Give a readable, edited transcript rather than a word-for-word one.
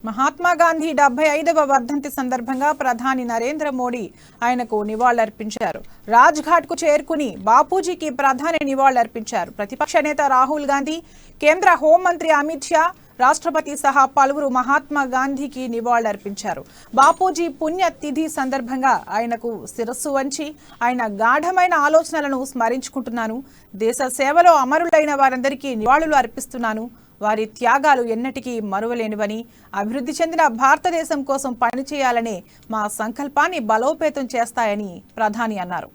మహాత్మా గాంధీ 75వ వర్ధంతి సందర్భంగా ప్రధాని నరేంద్ర మోడీ ఆయనకు నివాళులర్పించారు. రాజ్ ఘాట్ కు చేరుకుని బాపూజీకి ప్రధాని నివాళులర్పించారు. ప్రతిపక్ష నేత రాహుల్ గాంధీ, కేంద్ర హోంమంత్రి అమిత్ షా, రాష్ట్రపతి సహా పలువురు మహాత్మా గాంధీకి నివాళులర్పించారు. బాపూజీ పుణ్యతిథి సందర్భంగా ఆయనకు శిరస్సు వంచి ఆయన గాఢమైన ఆలోచనలను స్మరించుకుంటున్నాను. దేశ సేవలో అమరులైన వారందరికీ నివాళులు అర్పిస్తున్నాను. వారి త్యాగాలు ఎన్నటికీ మరువలేనివని, అభివృద్ధి చెందిన భారతదేశం కోసం పనిచేయాలనే మా సంకల్పాన్ని బలోపేతం చేస్తాయని ప్రధాని అన్నారు.